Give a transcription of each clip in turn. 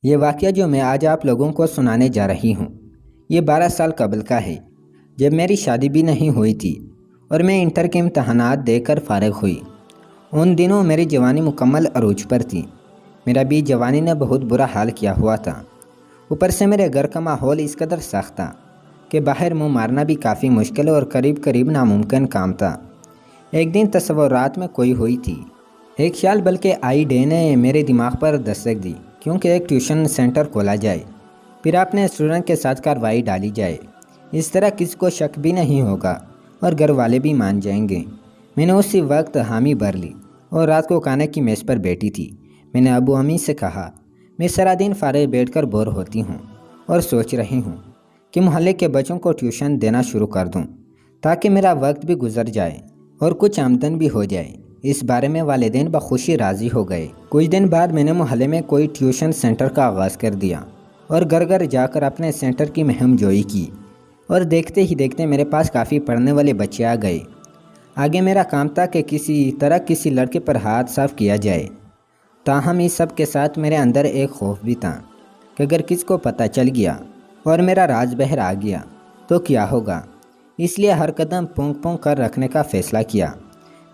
یہ واقعہ جو میں آج آپ لوگوں کو سنانے جا رہی ہوں، یہ 12 سال قبل کا ہے، جب میری شادی بھی نہیں ہوئی تھی اور میں انٹر کے امتحانات دے کر فارغ ہوئی۔ ان دنوں میری جوانی مکمل عروج پر تھی۔ میرا بھی جوانی نے بہت برا حال کیا ہوا تھا۔ اوپر سے میرے گھر کا ماحول اس قدر سخت تھا کہ باہر منہ مارنا بھی کافی مشکل اور قریب قریب ناممکن کام تھا۔ ایک دن تصورات میں کوئی ہوئی تھی، ایک خیال بلکہ آئیڈے نے میرے دماغ پر دستک دی، کیونکہ ایک ٹیوشن سینٹر کھولا جائے، پھر اپنے اسٹوڈنٹ کے ساتھ کارروائی ڈالی جائے۔ اس طرح کسی کو شک بھی نہیں ہوگا اور گھر والے بھی مان جائیں گے۔ میں نے اسی وقت حامی بھر لی اور رات کو کھانے کی میز پر بیٹھی تھی۔ میں نے ابو امی سے کہا، میں سارا دن فارغ بیٹھ کر بور ہوتی ہوں اور سوچ رہی ہوں کہ محلے کے بچوں کو ٹیوشن دینا شروع کر دوں تاکہ میرا وقت بھی گزر جائے اور کچھ آمدن بھی ہو جائے۔ اس بارے میں والدین بخوشی راضی ہو گئے۔ کچھ دن بعد میں نے محلے میں کوئی ٹیوشن سینٹر کا آغاز کر دیا اور گھر گھر جا کر اپنے سینٹر کی مہم جوئی کی، اور دیکھتے ہی دیکھتے میرے پاس کافی پڑھنے والے بچے آ گئے۔ آگے میرا کام تھا کہ کسی طرح کسی لڑکے پر ہاتھ صاف کیا جائے۔ تاہم اس سب کے ساتھ میرے اندر ایک خوف بھی تھا کہ اگر کسی کو پتہ چل گیا اور میرا راز باہر آ گیا تو کیا ہوگا۔ اس لیے ہر قدم پونک پونک کر رکھنے کا فیصلہ کیا۔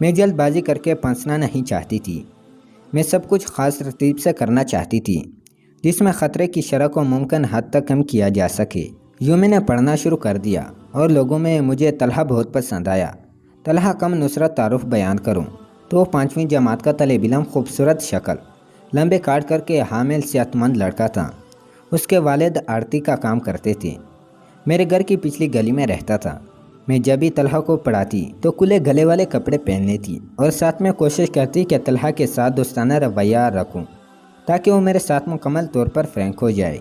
میں جلد بازی کر کے پھنسنا نہیں چاہتی تھی۔ میں سب کچھ خاص ترتیب سے کرنا چاہتی تھی جس میں خطرے کی شرح کو ممکن حد تک کم کیا جا سکے۔ یوں میں نے پڑھنا شروع کر دیا اور لوگوں میں مجھے طلحہ بہت پسند آیا۔ طلحہ کم نصرت تعارف بیان کروں تو وہ 5ویں جماعت کا طالب علم، خوبصورت شکل، لمبے کاٹ کر کے حامل صحت مند لڑکا تھا۔ اس کے والد آڑتی کا کام کرتے تھے۔ میرے گھر کی پچھلی گلی میں رہتا تھا۔ میں جب بھی طلحہ کو پڑھاتی تو کھلے گلے والے کپڑے پہننے تھی اور ساتھ میں کوشش کرتی کہ طلحہ کے ساتھ دوستانہ رویہ رکھوں تاکہ وہ میرے ساتھ مکمل طور پر فرینک ہو جائے۔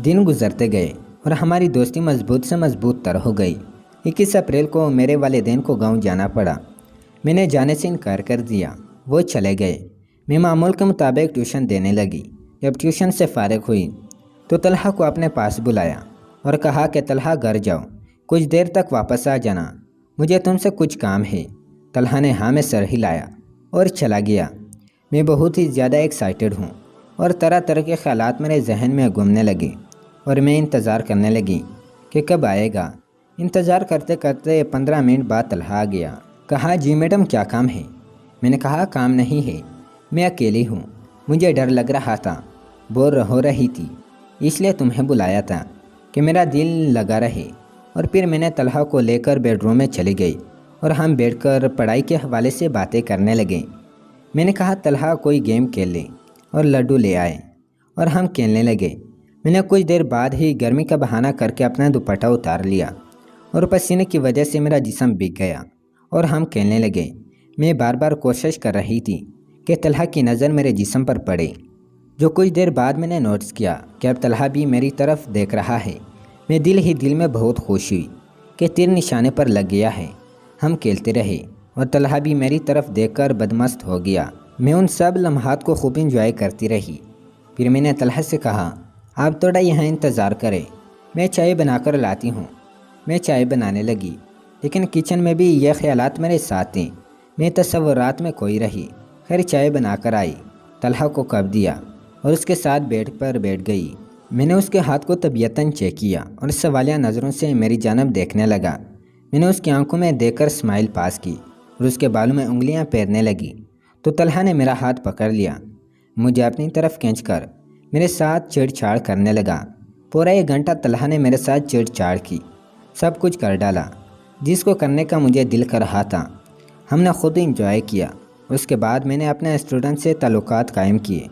دن گزرتے گئے اور ہماری دوستی مضبوط سے مضبوط تر ہو گئی۔ 21 اپریل کو میرے والدین کو گاؤں جانا پڑا۔ میں نے جانے سے انکار کر دیا۔ وہ چلے گئے۔ میں معمول کے مطابق ٹیوشن دینے لگی۔ جب ٹیوشن سے فارغ ہوئی تو طلحہ کو اپنے پاس بلایا اور کہا کہ طلحہ گھر جاؤ، کچھ دیر تک واپس آ جانا، مجھے تم سے کچھ کام ہے۔ طلحہ نے ہاں میں سر ہلایا اور چلا گیا۔ میں بہت ہی زیادہ ایکسائٹڈ ہوں اور طرح طرح کے خیالات میرے ذہن میں گھومنے لگے اور میں انتظار کرنے لگی کہ کب آئے گا۔ انتظار کرتے کرتے 15 منٹ بعد طلحہ آ گیا۔ کہا، جی میڈم کیا کام ہے؟ میں نے کہا، کام نہیں ہے، میں اکیلی ہوں، مجھے ڈر لگ رہا تھا، بور ہو رہی تھی، اس لیے تمہیں بلایا تھا کہ میرا دل لگا رہے۔ اور پھر میں نے طلحہ کو لے کر بیڈ روم میں چلی گئی اور ہم بیٹھ کر پڑھائی کے حوالے سے باتیں کرنے لگے۔ میں نے کہا، طلحہ کوئی گیم کھیل لیں اور لڈو لے آئے، اور ہم کھیلنے لگے۔ میں نے کچھ دیر بعد ہی گرمی کا بہانہ کر کے اپنا دوپٹہ اتار لیا اور پسینے کی وجہ سے میرا جسم بھیگ گیا اور ہم کھیلنے لگے۔ میں بار بار کوشش کر رہی تھی کہ طلحہ کی نظر میرے جسم پر پڑے، جو کچھ دیر بعد میں نے نوٹس کیا کہ اب طلحہ بھی میری طرف دیکھ رہا ہے۔ میں دل ہی دل میں بہت خوش ہوئی کہ تیر نشانے پر لگ گیا ہے۔ ہم کھیلتے رہے اور طلحہ بھی میری طرف دیکھ کر بدمست ہو گیا۔ میں ان سب لمحات کو خوب انجوائے کرتی رہی۔ پھر میں نے طلحہ سے کہا، آپ تھوڑا یہاں انتظار کریں، میں چائے بنا کر لاتی ہوں۔ میں چائے بنانے لگی، لیکن کچن میں بھی یہ خیالات میرے ساتھ تھے۔ میں تصورات میں کھوئی رہی۔ خیر چائے بنا کر آئی، طلحہ کو کپ دیا اور اس کے ساتھ بیٹھ گئی۔ میں نے اس کے ہاتھ کو طبیعتاً چیک کیا اور سوالیہ نظروں سے میری جانب دیکھنے لگا۔ میں نے اس کی آنکھوں میں دیکھ کر اسمائل پاس کی اور اس کے بالوں میں انگلیاں پھیرنے لگی تو طلحہ نے میرا ہاتھ پکڑ لیا، مجھے اپنی طرف کھینچ کر میرے ساتھ چھیڑ چھاڑ کرنے لگا۔ پورا 1 گھنٹہ طلحہ نے میرے ساتھ چھیڑ چھاڑ کی، سب کچھ کر ڈالا جس کو کرنے کا مجھے دل کر رہا تھا۔ ہم نے خود انجوائے کیا۔ اس کے بعد میں نے اپنے اسٹوڈنٹ سے تعلقات قائم کیے